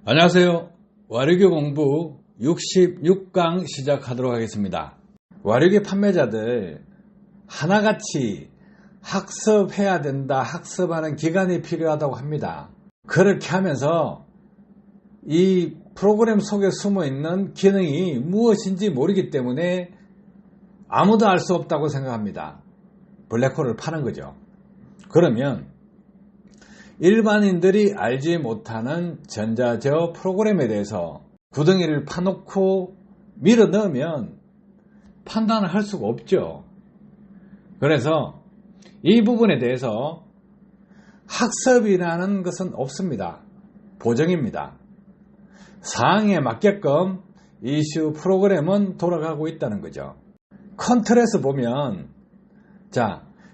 안녕하세요. 와류기 공부 66강 시작하도록 하겠습니다. 와류기 판매자들 하나같이 학습해야 된다, 학습하는 기간이 필요하다고 합니다. 그렇게 하면서 이 프로그램 속에 숨어있는 기능이 무엇인지 모르기 때문에 아무도 알 수 없다고 생각합니다. 블랙홀을 파는 거죠. 그러면 일반인들이 알지 못하는 전자제어 프로그램에 대해서 구덩이를 파놓고 밀어 넣으면 판단을 할 수가 없죠. 그래서 이 부분에 대해서 학습이라는 것은 없습니다. 보정입니다. 사항에 맞게끔 이슈 프로그램은 돌아가고 있다는 거죠. 컨트롤에서 보면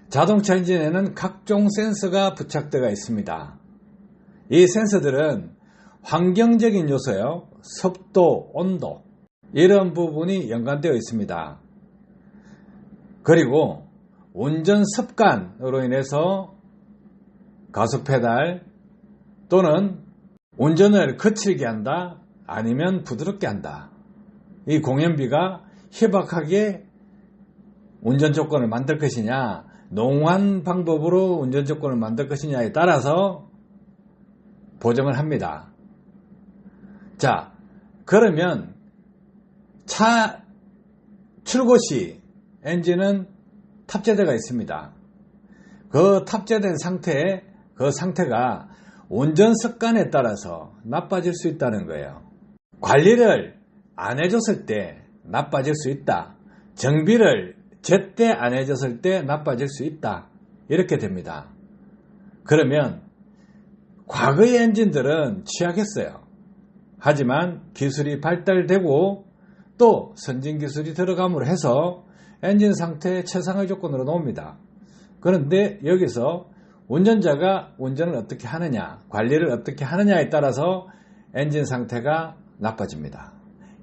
자동차 엔진에는 각종 센서가 부착되어 있습니다. 이 센서들은 환경적인 요소요, 습도, 온도 이런 부분이 연관되어 있습니다. 그리고 운전 습관으로 인해서 가속 페달 또는 운전을 거칠게 한다, 아니면 부드럽게 한다. 이 공연비가 희박하게 운전 조건을 만들 것이냐, 농후한 방법으로 운전 조건을 만들 것이냐에 따라서 보정을 합니다. 그러면 차 출고 시 엔진은 탑재되어 있습니다. 그 탑재된 상태에 그 상태가 운전 습관에 따라서 나빠질 수 있다는 거예요. 관리를 안 해줬을 때 나빠질 수 있다. 정비를 제때 안 해줬을 때 나빠질 수 있다. 이렇게 됩니다. 그러면 과거의 엔진들은 취약했어요. 하지만 기술이 발달되고 또 선진 기술이 들어감으로 해서 엔진 상태 최상의 조건으로 놓습니다. 그런데 여기서 운전자가 운전을 어떻게 하느냐, 관리를 어떻게 하느냐에 따라서 엔진 상태가 나빠집니다.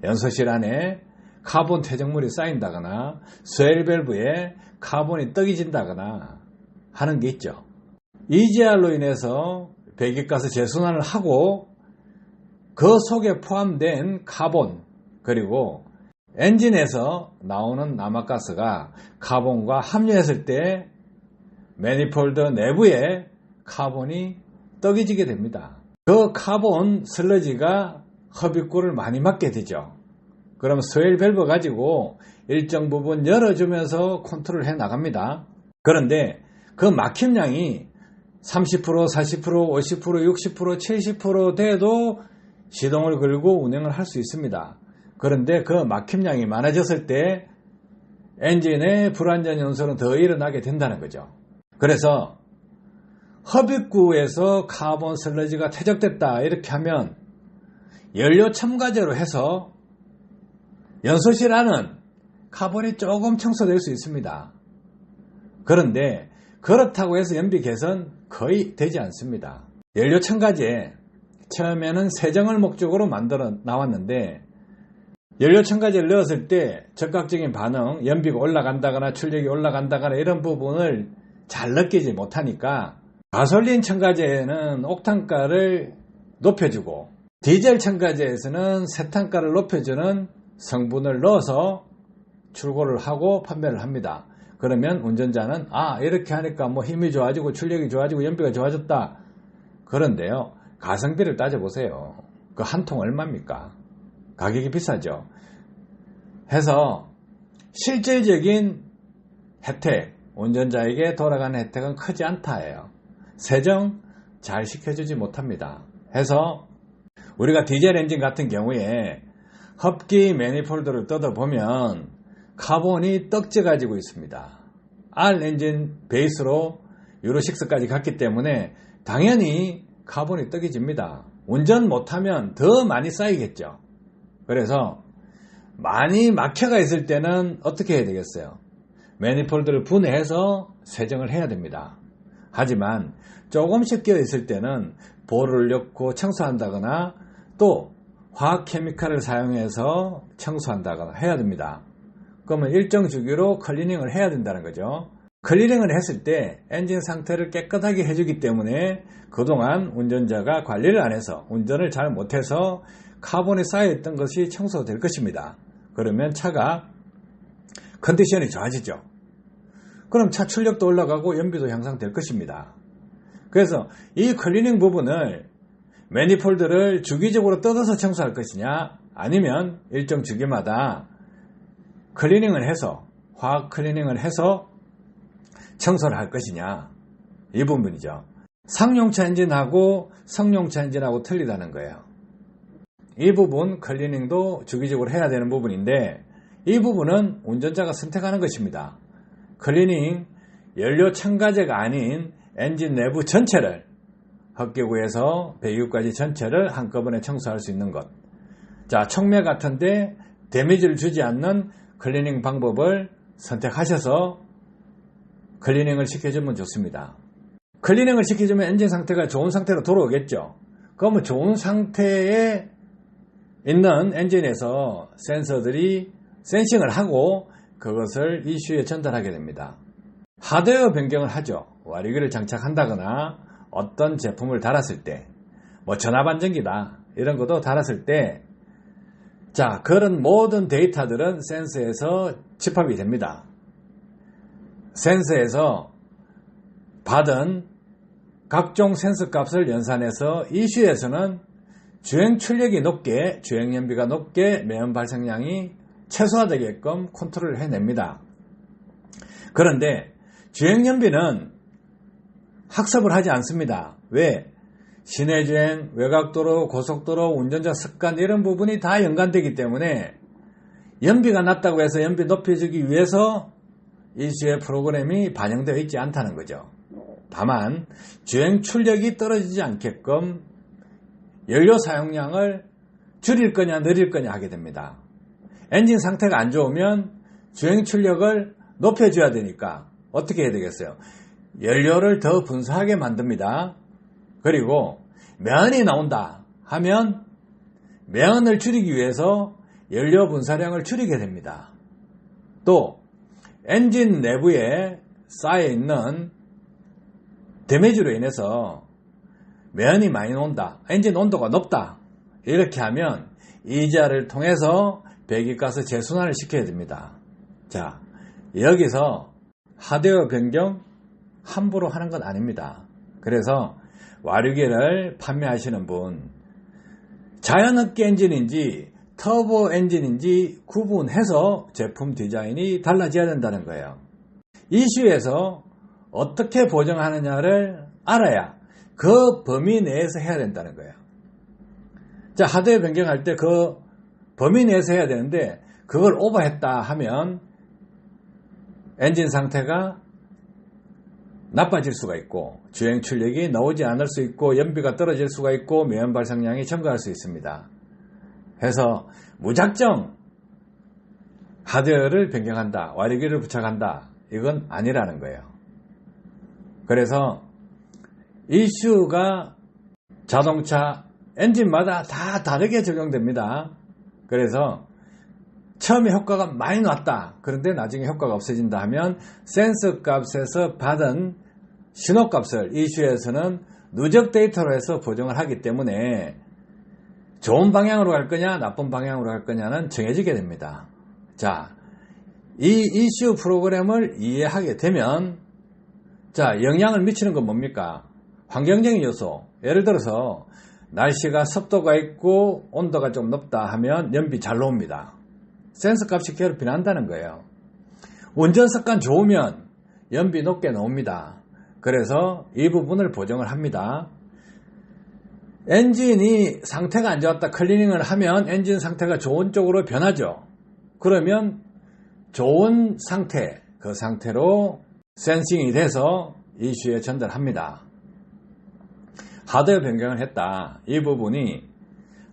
연소실 안에 카본 퇴적물이 쌓인다거나 스웰 밸브에 카본이 떡이 진다거나 하는 게 있죠. EGR로 인해서 배기가스 재순환을 하고 그 속에 포함된 카본, 그리고 엔진에서 나오는 남아가스가 카본과 합류했을 때 매니폴드 내부에 카본이 떡이 지게 됩니다. 그 카본 슬러지가 흡입구를 많이 막게 되죠. 그럼 스웰 밸브 가지고 일정 부분 열어주면서 컨트롤 해 나갑니다. 그런데 그 막힘량이 30%, 40%, 50%, 60%, 70% 돼도 시동을 걸고 운행을 할 수 있습니다. 그런데 그 막힘량이 많아졌을 때 엔진의 불안전 연소는 더 일어나게 된다는 거죠. 그래서 흡입구에서 카본 슬러지가 퇴적됐다 이렇게 하면 연료 첨가제로 해서 연소실 안은 카본이 조금 청소될 수 있습니다. 그런데 그렇다고 해서 연비 개선 거의 되지 않습니다. 연료 첨가제 처음에는 세정을 목적으로 만들어 나왔는데 연료 첨가제를 넣었을 때 적극적인 반응, 연비가 올라간다거나 출력이 올라간다거나 이런 부분을 잘 느끼지 못하니까 가솔린 첨가제에는 옥탄가를 높여주고 디젤 첨가제에서는 세탄가를 높여주는 성분을 넣어서 출고를 하고 판매를 합니다. 그러면 운전자는 이렇게 하니까 힘이 좋아지고 출력이 좋아지고 연비가 좋아졌다. 그런데요, 가성비를 따져보세요. 그 한 통 얼마입니까? 가격이 비싸죠. 해서 실질적인 혜택, 운전자에게 돌아가는 혜택은 크지 않다예요. 세정 잘 시켜주지 못합니다. 해서 우리가 디젤 엔진 같은 경우에 흡기 매니폴드를 뜯어보면 카본이 떡져 가지고 있습니다. R 엔진 베이스로 유로6까지 갔기 때문에 당연히 카본이 떡이 집니다. 운전 못하면 더 많이 쌓이겠죠. 그래서 많이 막혀가 있을 때는 어떻게 해야 되겠어요? 매니폴드를 분해해서 세정을 해야 됩니다. 하지만 조금씩 끼어 있을 때는 볼을 넣고 청소한다거나 또 화학 케미칼을 사용해서 청소한다거나 해야 됩니다. 그러면 일정 주기로 클리닝을 해야 된다는 거죠. 클리닝을 했을 때 엔진 상태를 깨끗하게 해주기 때문에 그동안 운전자가 관리를 안 해서 운전을 잘 못해서 카본이 쌓여있던 것이 청소될 것입니다. 그러면 차가 컨디션이 좋아지죠. 그럼 차 출력도 올라가고 연비도 향상될 것입니다. 그래서 이 클리닝 부분을 매니폴드를 주기적으로 뜯어서 청소할 것이냐, 아니면 일정 주기마다 클리닝을 해서, 화학 클리닝을 해서 청소를 할 것이냐, 이 부분이죠. 상용차 엔진하고 성용차 엔진하고 틀리다는 거예요. 이 부분 클리닝도 주기적으로 해야 되는 부분인데, 이 부분은 운전자가 선택하는 것입니다. 클리닝, 연료 첨가제가 아닌 엔진 내부 전체를, 헛개구에서 배기구까지 전체를 한꺼번에 청소할 수 있는 것. 자, 촉매 같은데 데미지를 주지 않는 클리닝 방법을 선택하셔서 클리닝을 시켜주면 좋습니다. 클리닝을 시켜주면 엔진 상태가 좋은 상태로 돌아오겠죠. 그러면 좋은 상태에 있는 엔진에서 센서들이 센싱을 하고 그것을 ECU에 전달하게 됩니다. 하드웨어 변경을 하죠. 와리기를 장착한다거나 어떤 제품을 달았을 때, 뭐 전압안정기다 이런 것도 달았을 때, 자, 그런 모든 데이터들은 센서에서 집합이 됩니다. 센서에서 받은 각종 센서 값을 연산해서 ECU에서는 주행 출력이 높게, 주행 연비가 높게, 매연 발생량이 최소화되게끔 컨트롤을 해냅니다. 그런데 주행 연비는 학습을 하지 않습니다. 왜? 시내주행, 외곽도로, 고속도로, 운전자 습관 이런 부분이 다 연관되기 때문에 연비가 낮다고 해서 연비 높여주기 위해서 ECU의 프로그램이 반영되어 있지 않다는 거죠. 다만 주행 출력이 떨어지지 않게끔 연료 사용량을 줄일 거냐 늘릴 거냐 하게 됩니다. 엔진 상태가 안 좋으면 주행 출력을 높여줘야 되니까 어떻게 해야 되겠어요? 연료를 더 분사하게 만듭니다. 그리고 매연이 나온다 하면 매연을 줄이기 위해서 연료 분사량을 줄이게 됩니다. 또 엔진 내부에 쌓여있는 데미지로 인해서 매연이 많이 나온다, 엔진 온도가 높다, 이렇게 하면 EGR을 통해서 배기가스 재순환을 시켜야 됩니다. 자, 여기서 하드웨어 변경 함부로 하는 건 아닙니다. 그래서 와류기를 판매하시는 분, 자연흡기 엔진인지 터보 엔진인지 구분해서 제품 디자인이 달라져야 된다는 거예요. ECU에서 어떻게 보정하느냐를 알아야 그 범위 내에서 해야 된다는 거예요. 자, 하드웨어 변경할 때 그 범위 내에서 해야 되는데 그걸 오버했다 하면 엔진 상태가 나빠질 수가 있고 주행 출력이 나오지 않을 수 있고 연비가 떨어질 수가 있고 매연 발생량이 증가할 수 있습니다. 해서 무작정 하드웨어를 변경한다, 와리기를 부착한다, 이건 아니라는 거예요. 그래서 ECU가 자동차 엔진마다 다 다르게 적용됩니다. 그래서 처음에 효과가 많이 났다, 그런데 나중에 효과가 없어진다 하면 센서 값에서 받은 신호 값을 ECU에서는 누적 데이터로 해서 보정을 하기 때문에 좋은 방향으로 갈 거냐 나쁜 방향으로 갈 거냐는 정해지게 됩니다. 자, 이 ECU 프로그램을 이해하게 되면, 자, 영향을 미치는 건 뭡니까? 환경적인 요소. 예를 들어서 날씨가 습도가 있고 온도가 좀 높다 하면 연비 잘 나옵니다. 센서 값이 괴롭히는 한다는 거예요. 운전 습관 좋으면 연비 높게 나옵니다. 그래서 이 부분을 보정을 합니다. 엔진이 상태가 안 좋았다 클리닝을 하면 엔진 상태가 좋은 쪽으로 변하죠. 그러면 좋은 상태, 그 상태로 센싱이 돼서 ECU에 전달합니다. 하드웨어 변경을 했다, 이 부분이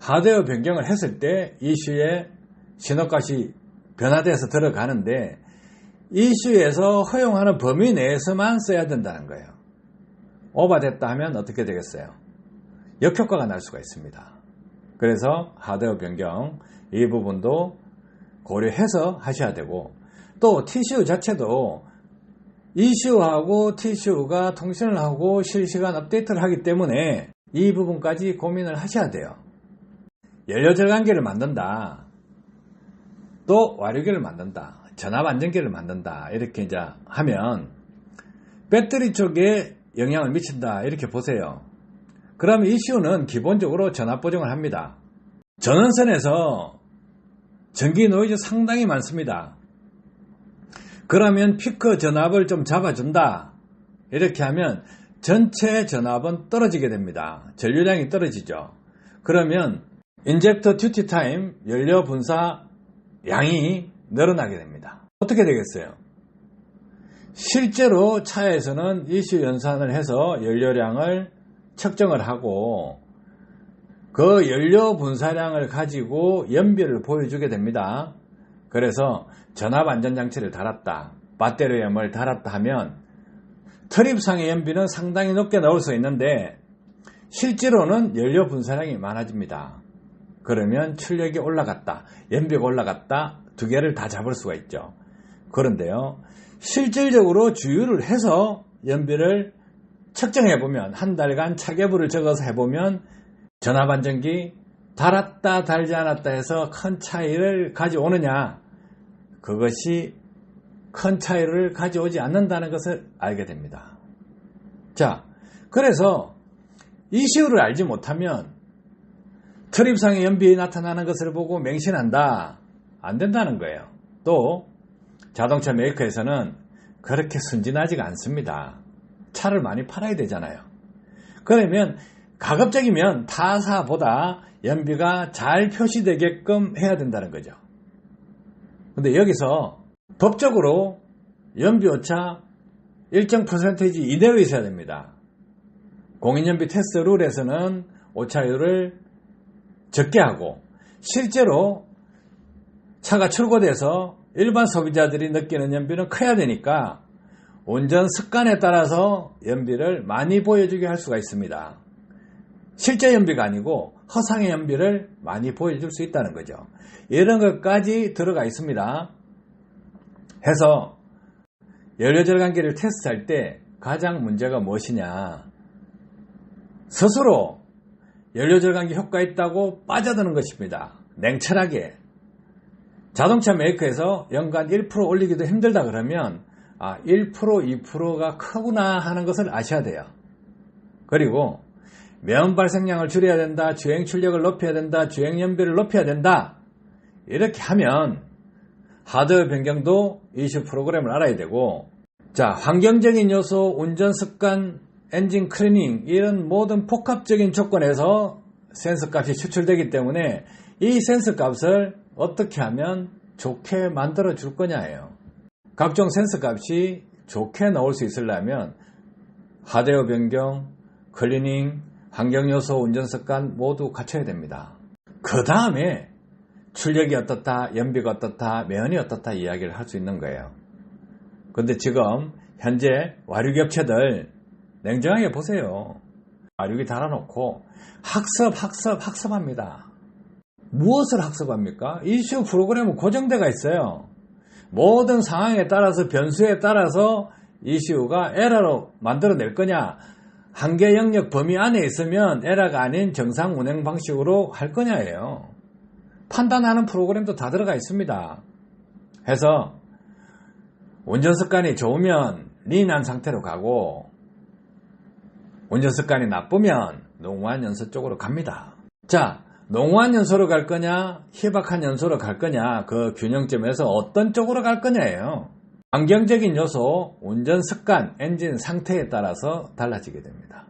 하드웨어 변경을 했을 때 ECU에 신호값이 변화돼서 들어가는데 ECU에서 허용하는 범위 내에서만 써야 된다는 거예요. 오버됐다 하면 어떻게 되겠어요? 역효과가 날 수가 있습니다. 그래서 하드웨어 변경 이 부분도 고려해서 하셔야 되고, 또 TCU 자체도 ECU하고 TCU가 통신을 하고 실시간 업데이트를 하기 때문에 이 부분까지 고민을 하셔야 돼요. 연료절감기를 만든다. 또 와류기를 만든다. 전압안정기를 만든다. 이렇게 이제 하면 배터리 쪽에 영향을 미친다. 이렇게 보세요. 그럼 ECU는 기본적으로 전압 보정을 합니다. 전원선에서 전기 노이즈 상당히 많습니다. 그러면 피크 전압을 좀 잡아준다. 이렇게 하면 전체 전압은 떨어지게 됩니다. 전류량이 떨어지죠. 그러면 인젝터 듀티 타임, 연료 분사 양이 늘어나게 됩니다. 어떻게 되겠어요? 실제로 차에서는 ECU 연산을 해서 연료량을 측정을 하고 그 연료 분사량을 가지고 연비를 보여주게 됩니다. 그래서 전압 안전장치를 달았다, 배터리엠을 달았다 하면 트립상의 연비는 상당히 높게 나올 수 있는데 실제로는 연료 분사량이 많아집니다. 그러면 출력이 올라갔다, 연비가 올라갔다, 두 개를 다 잡을 수가 있죠. 그런데요, 실질적으로 주유를 해서 연비를 측정해보면, 한 달간 차계부를 적어서 해보면 전압안정기 달았다 달지 않았다 해서 큰 차이를 가져오느냐, 그것이 큰 차이를 가져오지 않는다는 것을 알게 됩니다. 자, 그래서 ECU를 알지 못하면 트립상의 연비 나타나는 것을 보고 맹신한다, 안 된다는 거예요. 또 자동차 메이커에서는 그렇게 순진하지가 않습니다. 차를 많이 팔아야 되잖아요. 그러면 가급적이면 타사보다 연비가 잘 표시되게끔 해야 된다는 거죠. 근데 여기서 법적으로 연비오차 일정 퍼센테이지 이내로 있어야 됩니다. 공인연비 테스트 룰에서는 오차율을 적게 하고, 실제로 차가 출고돼서 일반 소비자들이 느끼는 연비는 커야 되니까 운전 습관에 따라서 연비를 많이 보여주게 할 수가 있습니다. 실제 연비가 아니고 허상의 연비를 많이 보여줄 수 있다는 거죠. 이런 것까지 들어가 있습니다. 해서 연료절감기를 테스트할 때 가장 문제가 무엇이냐, 스스로 연료절감기 효과 있다고 빠져드는 것입니다. 냉철하게. 자동차 메이커에서 연간 1% 올리기도 힘들다 그러면 1%, 2%가 크구나 하는 것을 아셔야 돼요. 그리고 매연 발생량을 줄여야 된다, 주행 출력을 높여야 된다, 주행 연비를 높여야 된다, 이렇게 하면 하드웨어 변경도 ECU 프로그램을 알아야 되고, 자, 환경적인 요소, 운전 습관, 엔진 클리닝, 이런 모든 복합적인 조건에서 센서 값이 추출되기 때문에 이 센서 값을 어떻게 하면 좋게 만들어 줄 거냐예요. 각종 센서 값이 좋게 나올 수 있으려면 하드웨어 변경, 클리닝, 환경요소, 운전습관 모두 갖춰야 됩니다. 그 다음에 출력이 어떻다, 연비가 어떻다, 매연이 어떻다 이야기를 할 수 있는 거예요. 근데 지금 현재 와류기 업체들 냉정하게 보세요. 와류기 달아놓고 학습합니다. 무엇을 학습합니까? ECU 프로그램은 고정되어 있어요. 모든 상황에 따라서, 변수에 따라서 ECU가 에러로 만들어낼 거냐, 한계 영역 범위 안에 있으면 에러가 아닌 정상 운행 방식으로 할 거냐예요. 판단하는 프로그램도 다 들어가 있습니다. 해서 운전 습관이 좋으면 린한 상태로 가고, 운전 습관이 나쁘면 농후한 연소 쪽으로 갑니다. 자, 농후한 연소로 갈 거냐, 희박한 연소로 갈 거냐, 그 균형점에서 어떤 쪽으로 갈 거냐예요. 환경적인 요소, 운전 습관, 엔진 상태에 따라서 달라지게 됩니다.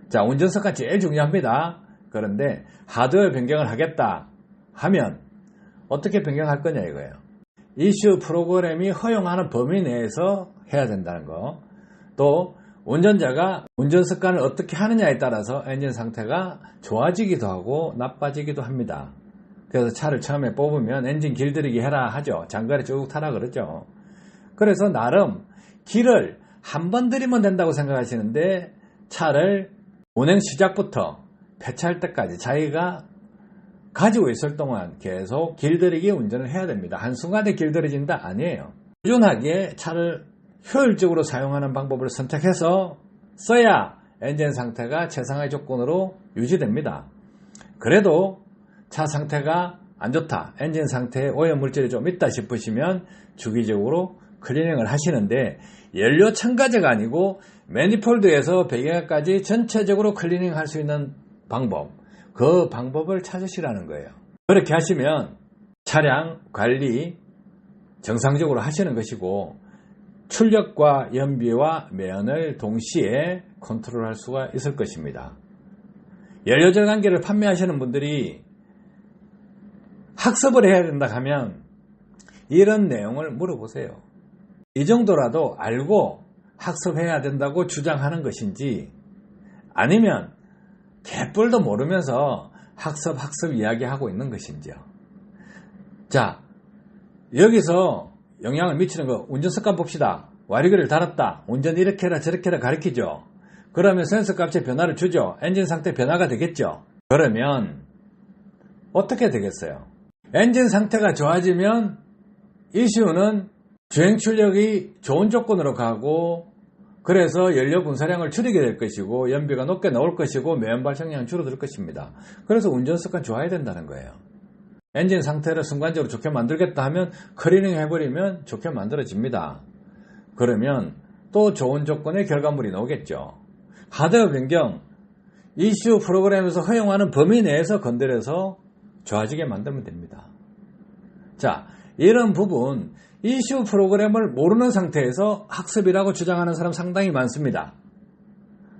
자, 운전 습관 제일 중요합니다. 그런데 하드웨어 변경을 하겠다 하면 어떻게 변경할 거냐 이거예요. ECU 프로그램이 허용하는 범위 내에서 해야 된다는 거. 또 운전자가 운전 습관을 어떻게 하느냐에 따라서 엔진 상태가 좋아지기도 하고 나빠지기도 합니다. 그래서 차를 처음에 뽑으면 엔진 길들이기 해라 하죠. 장거리 쭉 타라 그러죠. 그래서 나름 길을 한 번 들이면 된다고 생각하시는데 차를 운행 시작부터 폐차할 때까지 자기가 가지고 있을 동안 계속 길들이기 운전을 해야 됩니다. 한순간에 길들여진다? 아니에요. 꾸준하게 차를 효율적으로 사용하는 방법을 선택해서 써야 엔진 상태가 최상의 조건으로 유지됩니다. 그래도 차 상태가 안 좋다, 엔진 상태에 오염물질이 좀 있다 싶으시면 주기적으로 클리닝을 하시는데, 연료 첨가제가 아니고 매니폴드에서 배기가까지 전체적으로 클리닝 할 수 있는 방법, 그 방법을 찾으시라는 거예요. 그렇게 하시면 차량 관리 정상적으로 하시는 것이고, 출력과 연비와 매연을 동시에 컨트롤할 수가 있을 것입니다. 연료 절감기를 판매하시는 분들이 학습을 해야 된다 하면 이런 내용을 물어보세요. 이 정도라도 알고 학습해야 된다고 주장하는 것인지, 아니면 개뿔도 모르면서 학습 이야기하고 있는 것인지요. 자, 여기서 영향을 미치는 거, 운전 습관 봅시다. 와리그를 달았다, 운전 이렇게 해라 저렇게 해라 가르치죠. 그러면 센서 값에 변화를 주죠. 엔진 상태 변화가 되겠죠. 그러면 어떻게 되겠어요? 엔진 상태가 좋아지면 ECU는 주행 출력이 좋은 조건으로 가고, 그래서 연료 분사량을 줄이게 될 것이고, 연비가 높게 나올 것이고, 매연 발생량은 줄어들 것입니다. 그래서 운전 습관 좋아야 된다는 거예요. 엔진 상태를 순간적으로 좋게 만들겠다 하면 클리닝 해버리면 좋게 만들어집니다. 그러면 또 좋은 조건의 결과물이 나오겠죠. 하드웨어 변경, ECU 프로그램에서 허용하는 범위 내에서 건드려서 좋아지게 만들면 됩니다. 자, 이런 부분 ECU 프로그램을 모르는 상태에서 학습이라고 주장하는 사람 상당히 많습니다.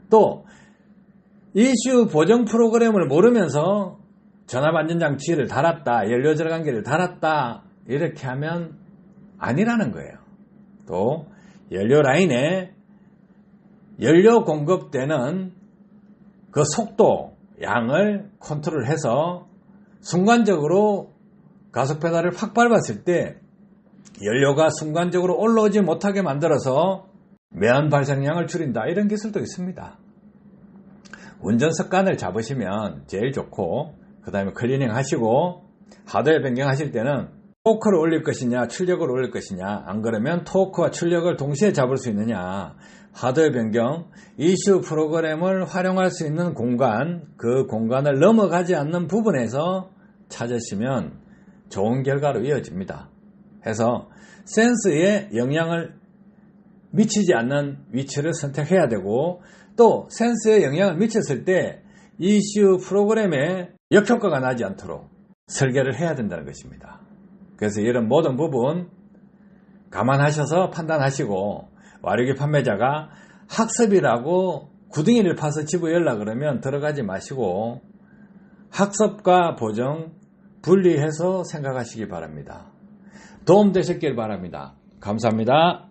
또 ECU 보정 프로그램을 모르면서 전압안전장치를 달았다, 연료 절감기를 달았다, 이렇게 하면 아니라는 거예요. 또 연료 라인에 연료 공급되는 그 속도, 양을 컨트롤해서 순간적으로 가속 페달을 확 밟았을 때 연료가 순간적으로 올라오지 못하게 만들어서 매연 발생량을 줄인다, 이런 기술도 있습니다. 운전 습관을 잡으시면 제일 좋고, 그 다음에 클리닝 하시고, 하드웨어 변경하실 때는 토크를 올릴 것이냐 출력을 올릴 것이냐, 안 그러면 토크와 출력을 동시에 잡을 수 있느냐, 하드웨어 변경, ECU 프로그램을 활용할 수 있는 공간, 그 공간을 넘어가지 않는 부분에서 찾으시면 좋은 결과로 이어집니다. 해서 센스에 영향을 미치지 않는 위치를 선택해야 되고, 또 센스에 영향을 미쳤을 때 ECU 프로그램에 역효과가 나지 않도록 설계를 해야 된다는 것입니다. 그래서 이런 모든 부분 감안하셔서 판단하시고, 와류기 판매자가 학습이라고 구덩이를 파서 집어 열라 그러면 들어가지 마시고 학습과 보정 분리해서 생각하시기 바랍니다. 도움 되셨길 바랍니다. 감사합니다.